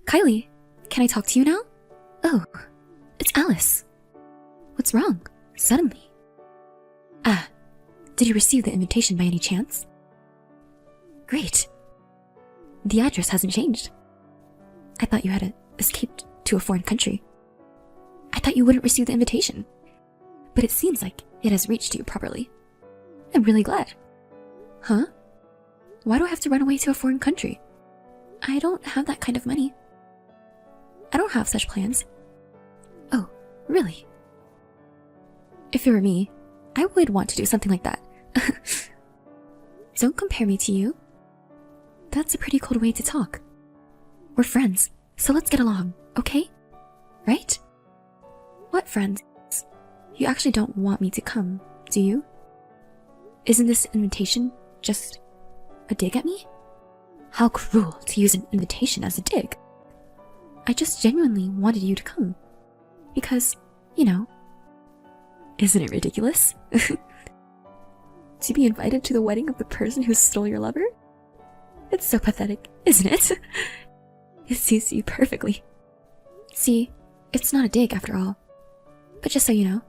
Kylie, can I talk to you now? Oh, it's Alice. What's wrong? Suddenly. Ah, did you receive the invitation by any chance? Great. The address hasn't changed. I thought you had escaped to a foreign country. I thought you wouldn't receive the invitation. But it seems like it has reached you properly. I'm really glad. Huh? Why do I have to run away to a foreign country? I don't have that kind of money. I don't have such plans. Oh, really? If it were me, I would want to do something like that. Don't compare me to you. That's a pretty cold way to talk. We're friends, so let's get along, okay? Right? What friends? You actually don't want me to come, do you? Isn't this invitation just a dig at me? How cruel to use an invitation as a dig. I just genuinely wanted you to come. Because, you know, isn't it ridiculous? To be invited to the wedding of the person who stole your lover? It's so pathetic, isn't it? It suits you perfectly. See, it's not a dig after all. But just so you know,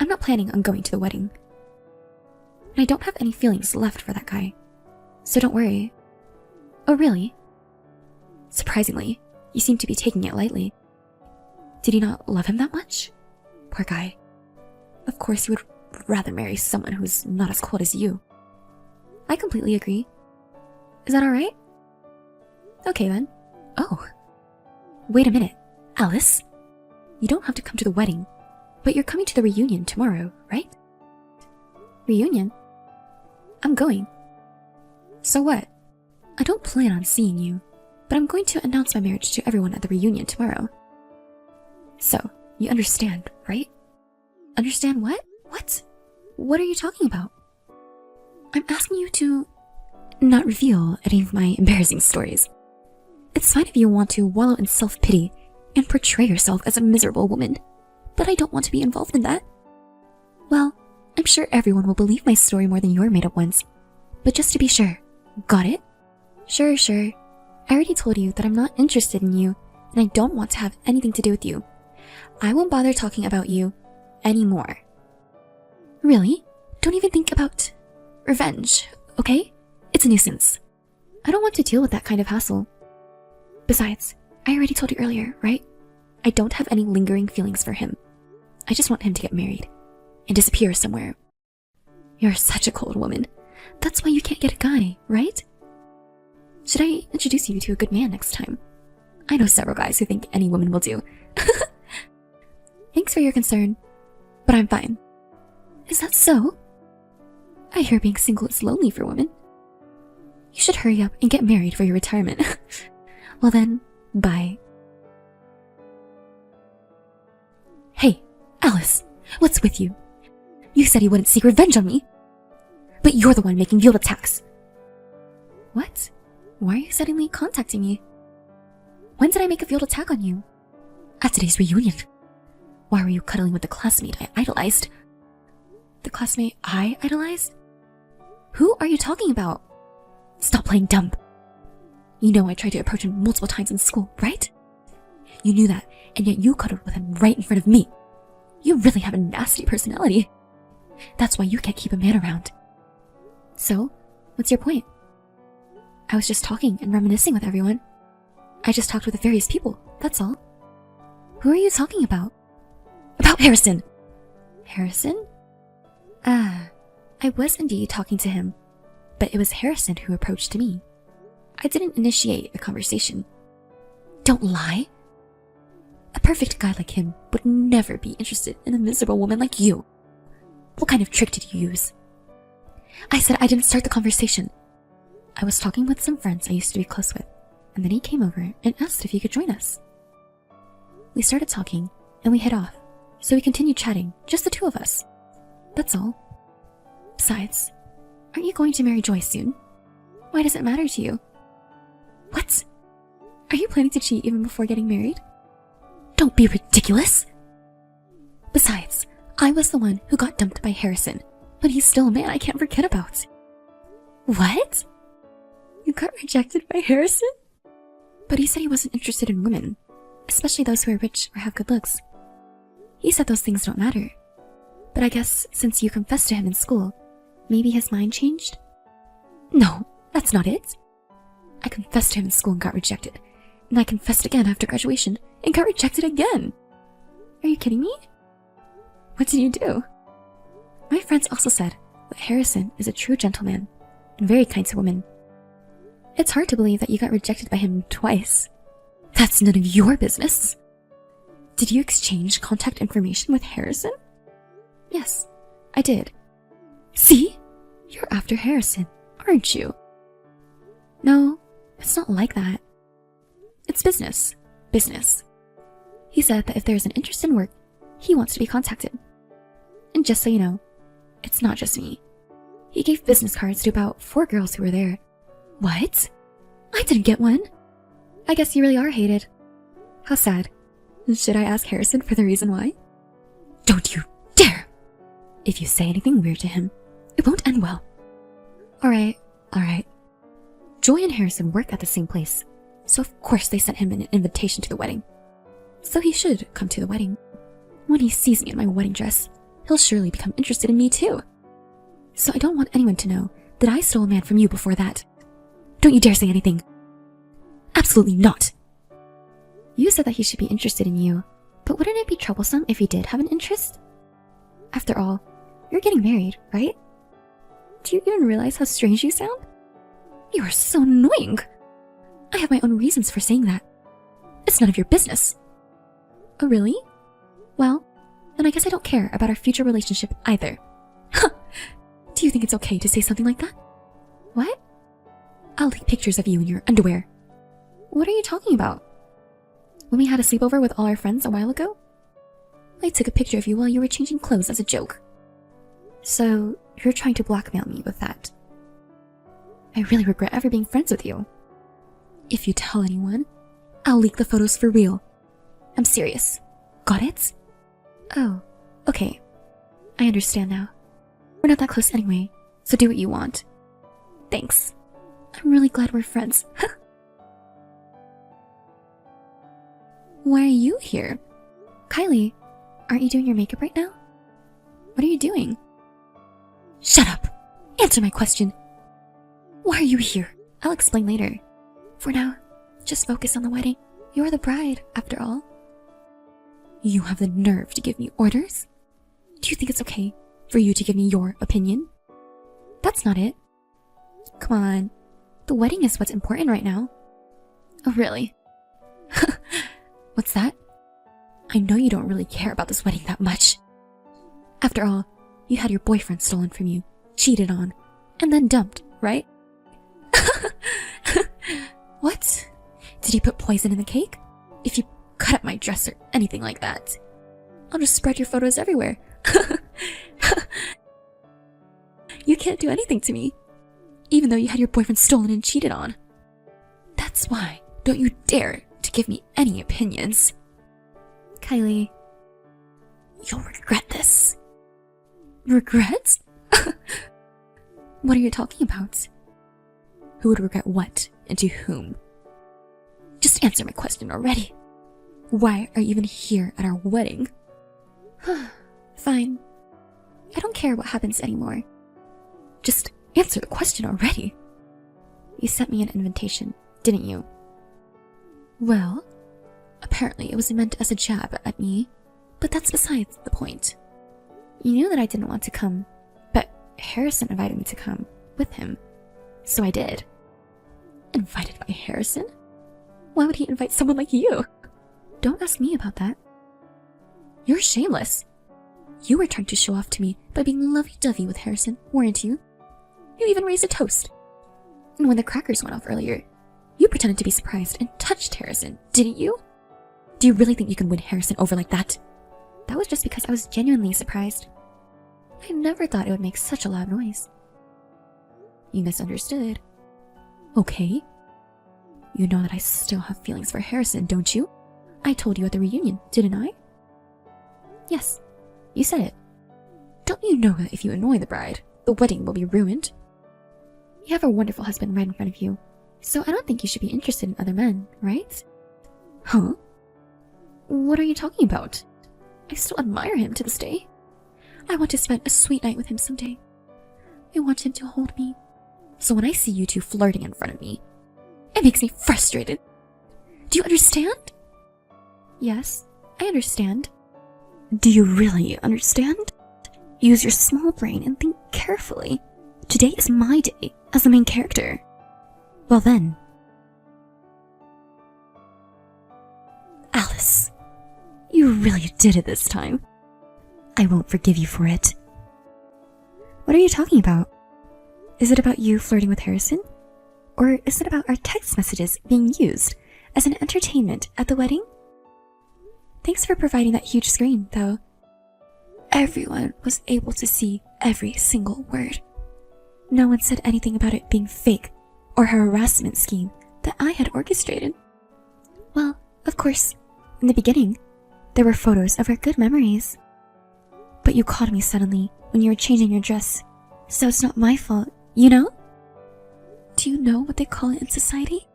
I'm not planning on going to the wedding. And I don't have any feelings left for that guy. So don't worry. Oh, really? Surprisingly, you seem to be taking it lightly. Did you not love him that much? Poor guy. Of course you would rather marry someone who's not as cold as you. I completely agree. Is that alright? Okay then. Oh. Wait a minute, Alice. You don't have to come to the wedding, but you're coming to the reunion tomorrow, right? Reunion? I'm going. So what? I don't plan on seeing you, but I'm going to announce my marriage to everyone at the reunion tomorrow. So, you understand, right? Understand what? What? What are you talking about? I'm asking you to not reveal any of my embarrassing stories. It's fine if you want to wallow in self-pity and portray yourself as a miserable woman, but I don't want to be involved in that. Well, I'm sure everyone will believe my story more than your made-up ones. But just to be sure, got it? Sure. I already told you that I'm not interested in you, and I don't want to have anything to do with you. I won't bother talking about you anymore. Really? Don't even think about revenge, okay? It's a nuisance. I don't want to deal with that kind of hassle. Besides, I already told you earlier, right? I don't have any lingering feelings for him. I just want him to get married and disappear somewhere. You're such a cold woman. That's why you can't get a guy, right? Should I introduce you to a good man next time? I know several guys who think any woman will do. Thanks for your concern, but I'm fine. Is that so? I hear being single is lonely for women. You should hurry up and get married for your retirement. Well then, bye. Hey, Alice, what's with you? You said you wouldn't seek revenge on me, but you're the one making veiled attacks. What? Why are you suddenly contacting me? When did I make a veiled attack on you? At today's reunion. Why were you cuddling with the classmate I idolized? The classmate I idolized? Who are you talking about? Stop playing dumb. You know I tried to approach him multiple times in school, right? You knew that, and yet you cuddled with him right in front of me. You really have a nasty personality. That's why you can't keep a man around. So, what's your point? I was just talking and reminiscing with everyone. I just talked with various people, that's all. Who are you talking about? About Harrison! Harrison? Ah, I was indeed talking to him, but it was Harrison who approached me. I didn't initiate a conversation. Don't lie! A perfect guy like him would never be interested in a miserable woman like you. What kind of trick did you use? I said I didn't start the conversation. I was talking with some friends I used to be close with, and then he came over and asked if he could join us. We started talking, and we hit off, so we continued chatting, just the two of us. That's all. Besides, aren't you going to marry Joy soon? Why does it matter to you? What? Are you planning to cheat even before getting married? Don't be ridiculous! Besides, I was the one who got dumped by Harrison, but he's still a man I can't forget about. What? You got rejected by Harrison? But he said he wasn't interested in women, especially those who are rich or have good looks. He said those things don't matter. But I guess since you confessed to him in school, maybe his mind changed? No, that's not it. I confessed to him in school and got rejected. And I confessed again after graduation and got rejected again. Are you kidding me? What did you do? My friends also said that Harrison is a true gentleman and very kind to women. It's hard to believe that you got rejected by him twice. That's none of your business. Did you exchange contact information with Harrison? Yes, I did. See? You're after Harrison, aren't you? No, it's not like that. It's business. Business. He said that if there's an interest in work, he wants to be contacted. And just so you know, it's not just me. He gave business cards to about 4 girls who were there. What? I didn't get one. I guess you really are hated. How sad. Should I ask Harrison for the reason why? Don't you dare! If you say anything weird to him, it won't end well. Alright. Joy and Harrison work at the same place, so of course they sent him an invitation to the wedding. So he should come to the wedding. When he sees me in my wedding dress, he'll surely become interested in me too. So I don't want anyone to know that I stole a man from you before that. Don't you dare say anything. Absolutely not. You said that he should be interested in you, but wouldn't it be troublesome if he did have an interest? After all, you're getting married, right? Do you even realize how strange you sound? You are so annoying. I have my own reasons for saying that. It's none of your business. Oh, really? Well, then I guess I don't care about our future relationship either. Huh. Do you think it's okay to say something like that? What? I'll take pictures of you in your underwear. What are you talking about? When we had a sleepover with all our friends a while ago, I took a picture of you while you were changing clothes as a joke. So, you're trying to blackmail me with that. I really regret ever being friends with you. If you tell anyone, I'll leak the photos for real. I'm serious. Got it? Oh, okay. I understand now. We're not that close anyway, so do what you want. Thanks. I'm really glad we're friends. Why are you here? Kylie, aren't you doing your makeup right now? What are you doing? Shut up! Answer my question! Why are you here? I'll explain later. For now, just focus on the wedding. You're the bride, after all. You have the nerve to give me orders? Do you think it's okay for you to give me your opinion? That's not it. Come on. The wedding is what's important right now. Oh, really? What's that? I know you don't really care about this wedding that much. After all, you had your boyfriend stolen from you, cheated on, and then dumped, right? What? Did he put poison in the cake? If you cut up my dress or anything like that, I'll just spread your photos everywhere. You can't do anything to me, even though you had your boyfriend stolen and cheated on. That's why don't you dare to give me any opinions. Kylie, you'll regret this. Regret? What are you talking about? Who would regret what and to whom? Just answer my question already. Why are you even here at our wedding? Fine. I don't care what happens anymore. Just answer the question already. You sent me an invitation, didn't you? Well, apparently it was meant as a jab at me, but that's besides the point. You knew that I didn't want to come, but Harrison invited me to come with him, so I did. Invited by Harrison? Why would he invite someone like you? Don't ask me about that. You're shameless. You were trying to show off to me by being lovey-dovey with Harrison, weren't you? You even raised a toast. And when the crackers went off earlier, you pretended to be surprised and touched Harrison, didn't you? Do you really think you can win Harrison over like that? That was just because I was genuinely surprised. I never thought it would make such a loud noise. You misunderstood. Okay. You know that I still have feelings for Harrison, don't you? I told you at the reunion, didn't I? Yes, you said it. Don't you know that if you annoy the bride, the wedding will be ruined? You have a wonderful husband right in front of you, So I don't think you should be interested in other men, right? Huh? What are you talking about? I still admire him to this day. I want to spend a sweet night with him someday. I want him to hold me. So when I see you two flirting in front of me, it makes me frustrated. Do you understand? Yes, I understand. Do you really understand? Use your small brain and think carefully. Today is my day as the main character. Well then. Alice, you really did it this time. I won't forgive you for it. What are you talking about? Is it about you flirting with Harrison? Or is it about our text messages being used as an entertainment at the wedding? Thanks for providing that huge screen, though. Everyone was able to see every single word. No one said anything about it being fake or a harassment scheme that I had orchestrated. Well, of course, in the beginning, there were photos of our good memories. But you called me suddenly when you were changing your dress, so it's not my fault, you know? Do you know what they call it in society?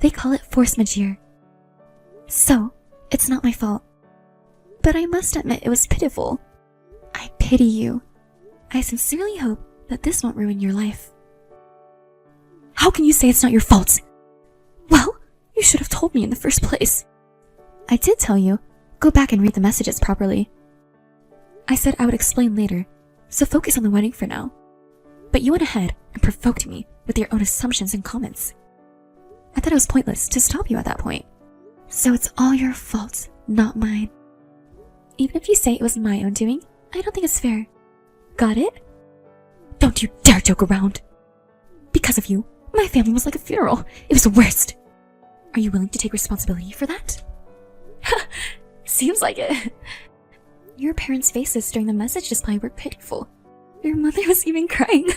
They call it force majeure. So, it's not my fault. But I must admit it was pitiful. I pity you. I sincerely hope that this won't ruin your life. How can you say it's not your fault? Well, you should have told me in the first place. I did tell you. Go back and read the messages properly. I said I would explain later, so focus on the wedding for now. But you went ahead and provoked me with your own assumptions and comments. I thought it was pointless to stop you at that point. So it's all your fault, not mine. Even if you say it was my own doing, I don't think it's fair. Got it? Don't you dare joke around. Because of you, my family was like a funeral. It was the worst. Are you willing to take responsibility for that? Seems like it. Your parents' faces during the message display were pitiful. Your mother was even crying.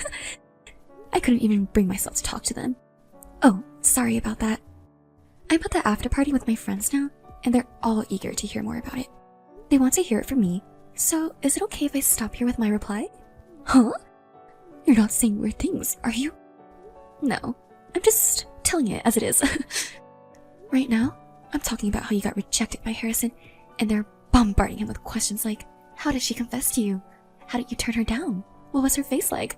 I couldn't even bring myself to talk to them. Oh, sorry about that. I'm at the after party with my friends now, and they're all eager to hear more about it. They want to hear it from me, so is it okay if I stop here with my reply? Huh? You're not saying weird things, are you? No, I'm just telling it as it is. Right now, I'm talking about how you got rejected by Harrison, and they're bombarding him with questions like, how did she confess to you? How did you turn her down? What was her face like?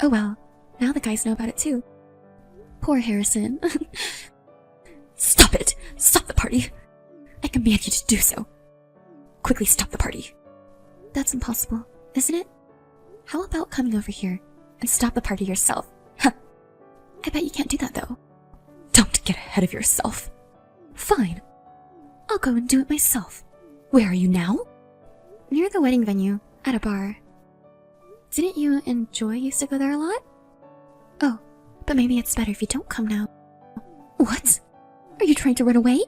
Oh well, now the guys know about it too. Poor Harrison. Stop it! Stop the party! I command you to do so. Quickly stop the party. That's impossible, isn't it? How about coming over here and stop the party yourself? Huh. I bet you can't do that though. Don't get ahead of yourself. Fine. I'll go and do it myself. Where are you now? Near the wedding venue, at a bar. Didn't you and Joy used to go there a lot? Oh, but maybe it's better if you don't come now. What? Are you trying to run away?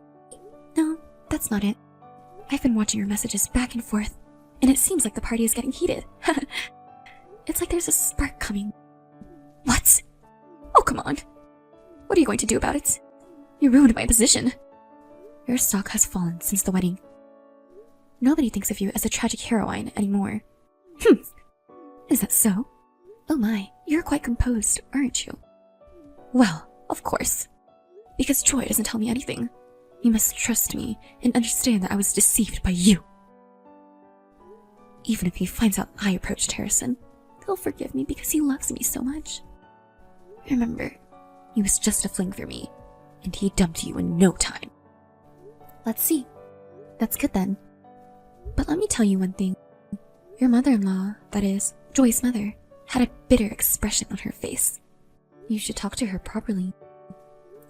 No, that's not it. I've been watching your messages back and forth, and it seems like the party is getting heated. It's like there's a spark coming. What? Oh, come on. What are you going to do about it? You ruined my position. Your stock has fallen since the wedding. Nobody thinks of you as a tragic heroine anymore. Is that so? Oh my, you're quite composed, aren't you? Well, of course. Because Joy doesn't tell me anything. You must trust me and understand that I was deceived by you. Even if he finds out I approached Harrison, he'll forgive me because he loves me so much. Remember, he was just a fling for me, and he dumped you in no time. Let's see. That's good then. But let me tell you one thing. Your mother-in-law, that is, Joy's mother, had a bitter expression on her face. You should talk to her properly.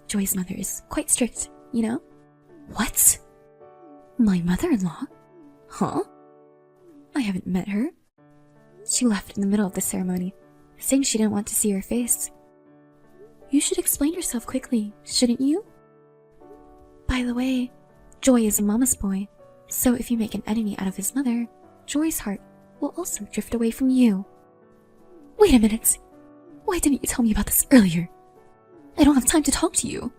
Joy's mother is quite strict, you know? What? My mother-in-law? Huh? I haven't met her. She left in the middle of the ceremony, saying she didn't want to see her face. You should explain yourself quickly, shouldn't you? By the way, Joy is a mama's boy, so if you make an enemy out of his mother, Joy's heart will also drift away from you. Wait a minute. Why didn't you tell me about this earlier? I don't have time to talk to you.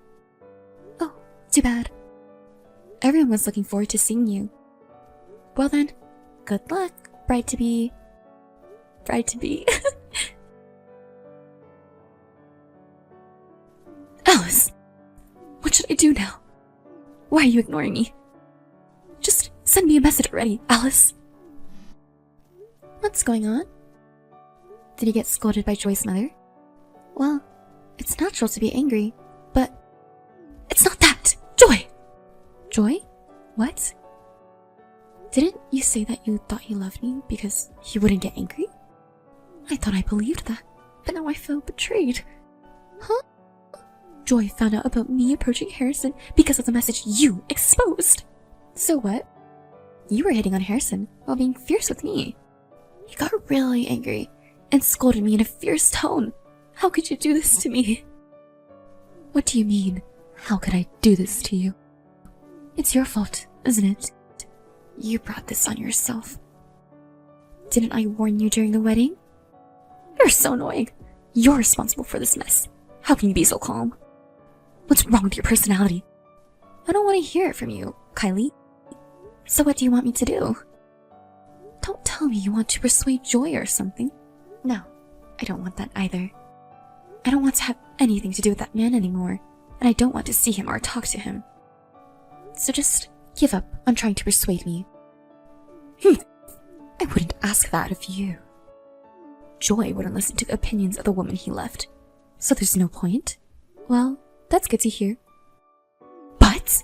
Oh, too bad. Everyone was looking forward to seeing you. Well then, good luck, bride-to-be. Bride-to-be. do now? Why are you ignoring me? Just send me a message already, Alice. What's going on? Did he get scolded by Joy's mother? Well, it's natural to be angry, but it's not that! Joy! Joy? What? Didn't you say that you thought he loved me because he wouldn't get angry? I thought I believed that, but now I feel betrayed. Huh? Joy found out about me approaching Harrison because of the message you exposed. So what? You were hitting on Harrison while being fierce with me. He got really angry and scolded me in a fierce tone. How could you do this to me? What do you mean, how could I do this to you? It's your fault, isn't it? You brought this on yourself. Didn't I warn you during the wedding? You're so annoying. You're responsible for this mess. How can you be so calm? What's wrong with your personality? I don't want to hear it from you, Kylie. So what do you want me to do? Don't tell me you want to persuade Joy or something. No, I don't want that either. I don't want to have anything to do with that man anymore, and I don't want to see him or talk to him. So just give up on trying to persuade me. I wouldn't ask that of you. Joy wouldn't listen to the opinions of the woman he left, so there's no point. Well, that's good to hear. But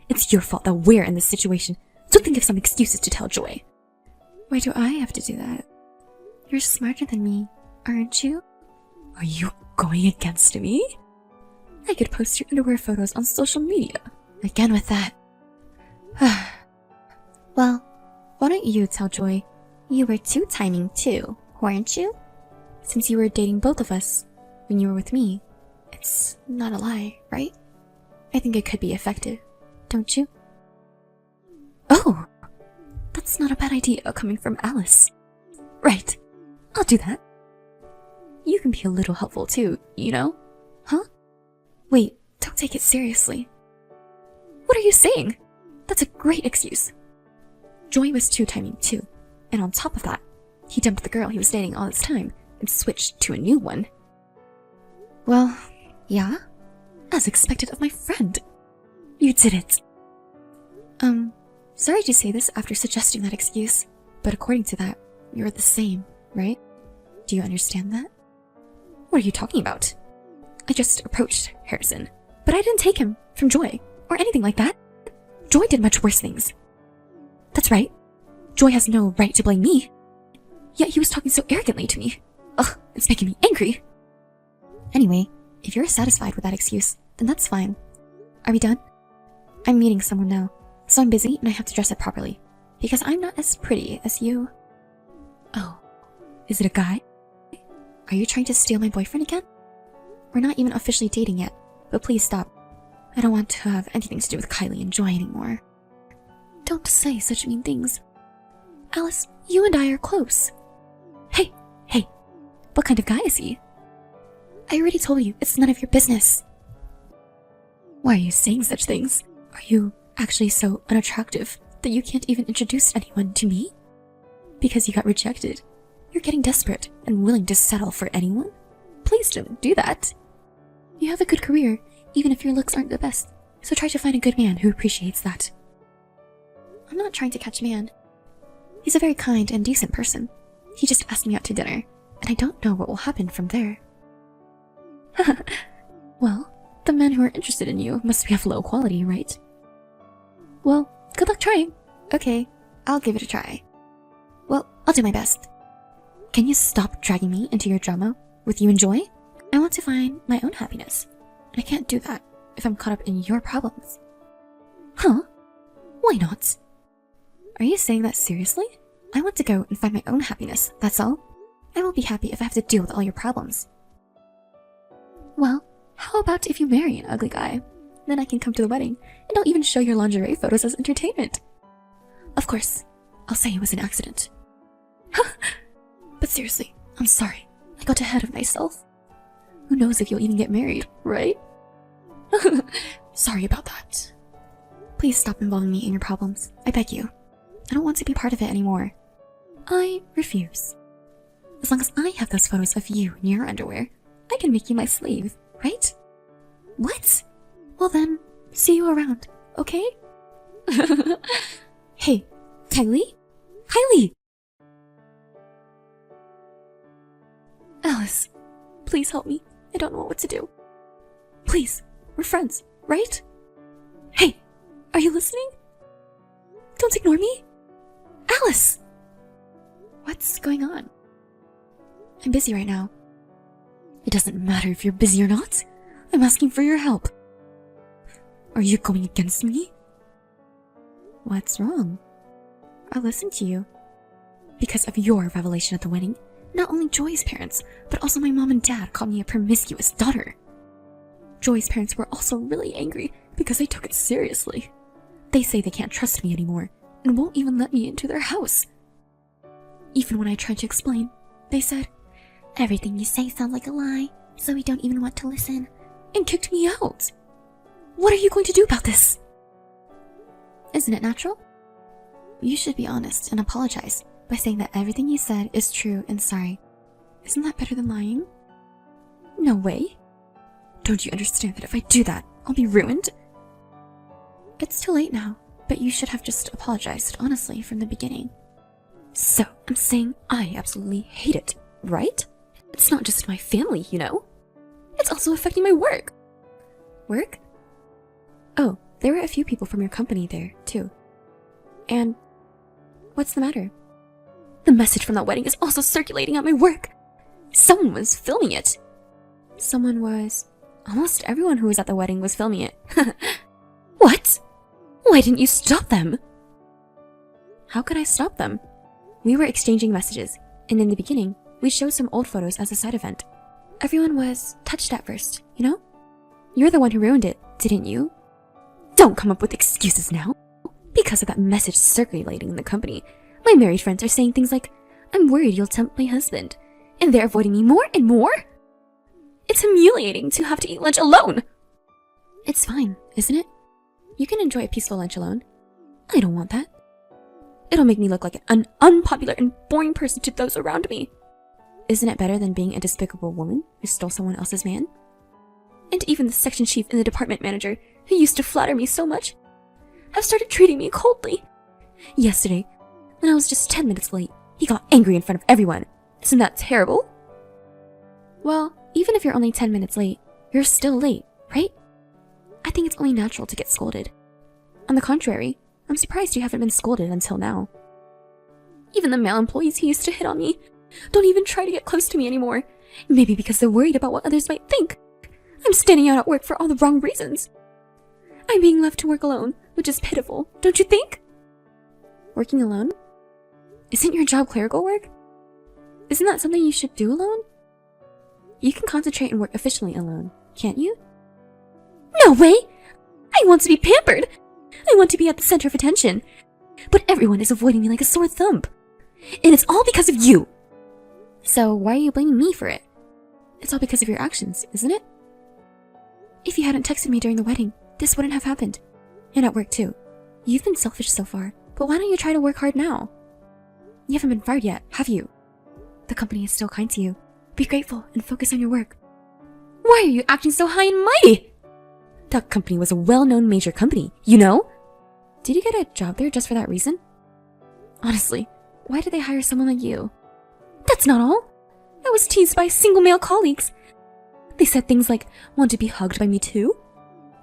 it's your fault that we're in this situation, so think of some excuses to tell Joy. Why do I have to do that? You're smarter than me, aren't you? Are you going against me? I could post your underwear photos on social media. Again with that. Well, why don't you tell Joy you were two-timing too, weren't you? Since you were dating both of us when you were with me, it's not a lie, right? I think it could be effective, don't you? Oh, that's not a bad idea coming from Alice. Right, I'll do that. You can be a little helpful too, you know? Huh? Wait, don't take it seriously. What are you saying? That's a great excuse. Joy was two-timing too, and on top of that, he dumped the girl he was dating all this time and switched to a new one. Well, yeah, as expected of my friend. You did it. Sorry to say this after suggesting that excuse, but according to that, you're the same, right? Do you understand that? What are you talking about? I just approached Harrison, but I didn't take him from Joy or anything like that. Joy did much worse things. That's right. Joy has no right to blame me. Yet he was talking so arrogantly to me. Ugh, it's making me angry. Anyway, if you're satisfied with that excuse, then that's fine. Are we done? I'm meeting someone now, so I'm busy and I have to dress up properly, because I'm not as pretty as you. Oh, is it a guy? Are you trying to steal my boyfriend again? We're not even officially dating yet, but please stop. I don't want to have anything to do with Kylie and Joy anymore. Don't say such mean things. Alice, you and I are close. Hey, what kind of guy is he? I already told you, it's none of your business. Why are you saying such things? Are you actually so unattractive that you can't even introduce anyone to me? Because you got rejected, you're getting desperate and willing to settle for anyone? Please don't do that. You have a good career, even if your looks aren't the best, so try to find a good man who appreciates that. I'm not trying to catch man. He's a very kind and decent person. He just asked me out to dinner, and I don't know what will happen from there. Well, the men who are interested in you must be of low quality, right? Well, good luck trying. Okay, I'll give it a try. Well, I'll do my best. Can you stop dragging me into your drama with you and Joy? I want to find my own happiness, and I can't do that if I'm caught up in your problems. Huh? Why not? Are you saying that seriously? I want to go and find my own happiness, that's all. I won't be happy if I have to deal with all your problems. Well, how about if you marry an ugly guy? Then I can come to the wedding, and I'll even show your lingerie photos as entertainment. Of course, I'll say it was an accident. But seriously, I'm sorry. I got ahead of myself. Who knows if you'll even get married, right? Sorry about that. Please stop involving me in your problems. I beg you. I don't want to be part of it anymore. I refuse. As long as I have those photos of you in your underwear, I can make you my slave, right? What? Well then, see you around, okay? Hey, Kylie? Kylie! Alice, please help me. I don't know what to do. Please, we're friends, right? Hey, are you listening? Don't ignore me. Alice! What's going on? I'm busy right now. It doesn't matter if you're busy or not. I'm asking for your help. Are you going against me? What's wrong? I'll listen to you. Because of your revelation at the wedding, not only Joy's parents, but also my mom and dad called me a promiscuous daughter. Joy's parents were also really angry because I took it seriously. They say they can't trust me anymore and won't even let me into their house. Even when I tried to explain, they said, "Everything you say sounds like a lie, so we don't even want to listen," and kicked me out. What are you going to do about this? Isn't it natural? You should be honest and apologize by saying that everything you said is true and sorry. Isn't that better than lying? No way. Don't you understand that if I do that, I'll be ruined? It's too late now, but you should have just apologized honestly from the beginning. So, I'm saying I absolutely hate it, right? It's not just my family, you know? It's also affecting my work. Work? Oh, there were a few people from your company there, too. And what's the matter? The message from that wedding is also circulating at my work. Someone was filming it. Someone was... Almost everyone who was at the wedding was filming it. What? Why didn't you stop them? How could I stop them? We were exchanging messages, and in the beginning, we showed some old photos as a side event. Everyone was touched at first, you know? You're the one who ruined it, didn't you? Don't come up with excuses now. Because of that message circulating in the company, my married friends are saying things like, "I'm worried you'll tempt my husband," and they're avoiding me more and more. It's humiliating to have to eat lunch alone. It's fine, isn't it? You can enjoy a peaceful lunch alone. I don't want that. It'll make me look like an unpopular and boring person to those around me. Isn't it better than being a despicable woman who stole someone else's man? And even the section chief and the department manager, who used to flatter me so much, have started treating me coldly. Yesterday, when I was just 10 minutes late, he got angry in front of everyone. Isn't that terrible? Well, even if you're only 10 minutes late, you're still late, right? I think it's only natural to get scolded. On the contrary, I'm surprised you haven't been scolded until now. Even the male employees who used to hit on me don't even try to get close to me anymore. Maybe because they're worried about what others might think. I'm standing out at work for all the wrong reasons. I'm being left to work alone, which is pitiful, don't you think? Working alone? Isn't your job clerical work? Isn't that something you should do alone? You can concentrate and work efficiently alone, can't you? No way! I want to be pampered! I want to be at the center of attention. But everyone is avoiding me like a sore thumb. And it's all because of you! So why are you blaming me for it? It's all because of your actions, isn't it? If you hadn't texted me during the wedding, this wouldn't have happened. And at work too. You've been selfish so far, but why don't you try to work hard now? You haven't been fired yet, have you? The company is still kind to you. Be grateful and focus on your work. Why are you acting so high and mighty? That company was a well-known major company, you know? Did you get a job there just for that reason? Honestly, why did they hire someone like you? That's not all. I was teased by single male colleagues. They said things like, "Want to be hugged by me too?"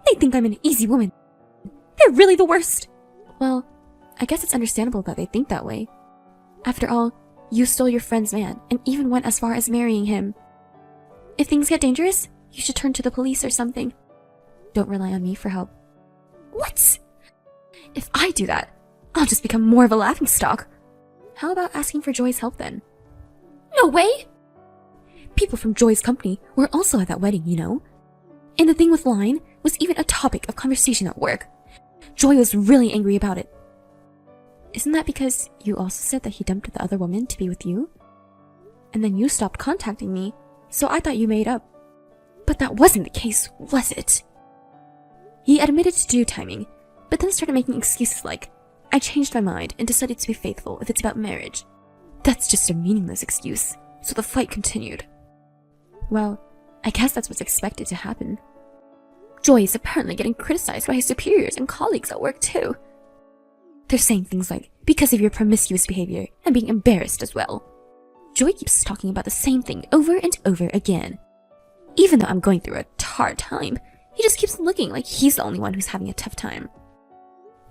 They think I'm an easy woman. They're really the worst. Well, I guess it's understandable that they think that way. After all, you stole your friend's man and even went as far as marrying him. If things get dangerous, you should turn to the police or something. Don't rely on me for help. What? If I do that, I'll just become more of a laughingstock. How about asking for Joy's help then? No way! People from Joy's company were also at that wedding, you know? And the thing with lying was even a topic of conversation at work. Joy was really angry about it. Isn't that because you also said that he dumped the other woman to be with you? And then you stopped contacting me, so I thought you made up. But that wasn't the case, was it? He admitted to do timing, but then started making excuses like, "I changed my mind and decided to be faithful if it's about marriage." That's just a meaningless excuse, so the fight continued. Well, I guess that's what's expected to happen. Joy is apparently getting criticized by his superiors and colleagues at work too. They're saying things like, because of your promiscuous behavior, and being embarrassed as well. Joy keeps talking about the same thing over and over again. Even though I'm going through a hard time, he just keeps looking like he's the only one who's having a tough time.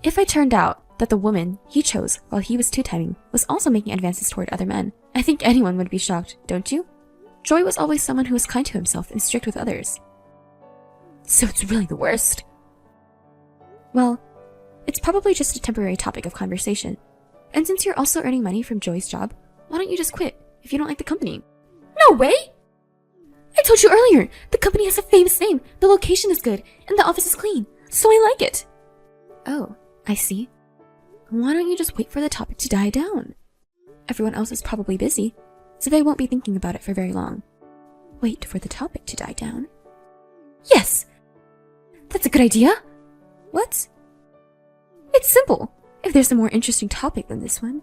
If it turned out that the woman he chose while he was two-timing was also making advances toward other men, I think anyone would be shocked, don't you? Joy was always someone who was kind to himself and strict with others. So it's really the worst. Well, it's probably just a temporary topic of conversation. And since you're also earning money from Joy's job, why don't you just quit if you don't like the company? No way! I told you earlier, the company has a famous name, the location is good, and the office is clean, so I like it. Oh, I see. Why don't you just wait for the topic to die down? Everyone else is probably busy, so they won't be thinking about it for very long. Wait for the topic to die down? Yes! That's a good idea! What? It's simple. If there's a more interesting topic than this one,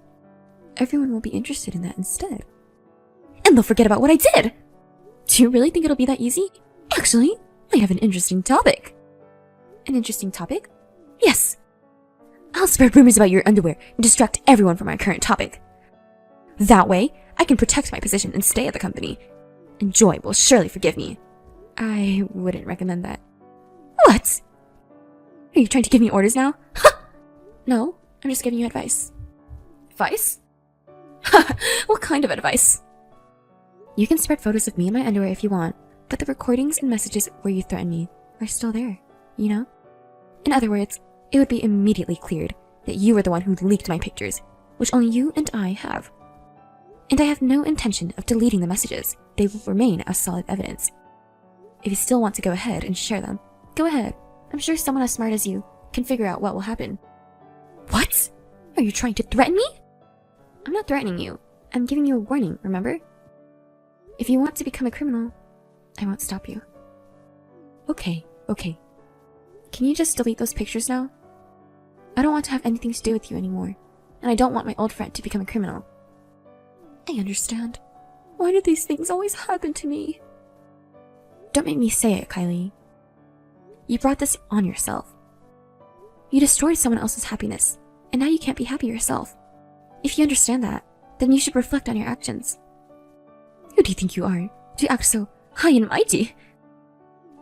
everyone will be interested in that instead. And they'll forget about what I did! Do you really think it'll be that easy? Actually, I have an interesting topic. An interesting topic? Yes! I'll spread rumors about your underwear and distract everyone from our current topic. That way, I can protect my position and stay at the company. And Joy will surely forgive me. I wouldn't recommend that. What? Are you trying to give me orders now? No, I'm just giving you advice. Advice? What kind of advice? You can spread photos of me in my underwear if you want, but the recordings and messages where you threaten me are still there, you know? In other words, it would be immediately cleared that you were the one who leaked my pictures, which only you and I have. And I have no intention of deleting the messages. They will remain as solid evidence. If you still want to go ahead and share them, go ahead. I'm sure someone as smart as you can figure out what will happen. What? Are you trying to threaten me? I'm not threatening you. I'm giving you a warning, remember? If you want to become a criminal, I won't stop you. Okay. Can you just delete those pictures now? I don't want to have anything to do with you anymore, and I don't want my old friend to become a criminal. I understand. Why do these things always happen to me? Don't make me say it, Kylie. You brought this on yourself. You destroyed someone else's happiness, and now you can't be happy yourself. If you understand that, then you should reflect on your actions. Who do you think you are, to act so high and mighty?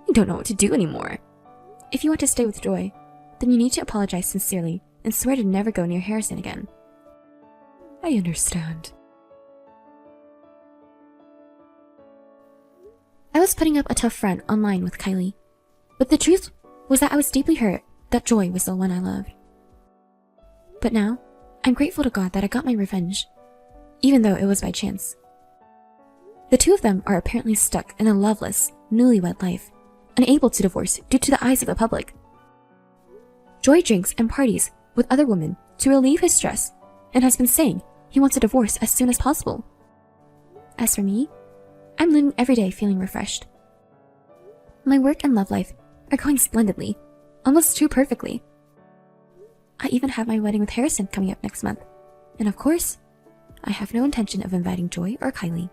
You don't know what to do anymore. If you want to stay with Joy, then you need to apologize sincerely and swear to never go near Harrison again. I understand. I was putting up a tough front online with Kylie, but the truth was that I was deeply hurt that Joy was the one I loved. But now, I'm grateful to God that I got my revenge, even though it was by chance. The two of them are apparently stuck in a loveless, newlywed life, unable to divorce due to the eyes of the public. Joy drinks and parties with other women to relieve his stress and has been saying he wants a divorce as soon as possible. As for me, I'm living every day feeling refreshed. My work and love life are going splendidly, almost too perfectly. I even have my wedding with Harrison coming up next month, and of course, I have no intention of inviting Joy or Kylie.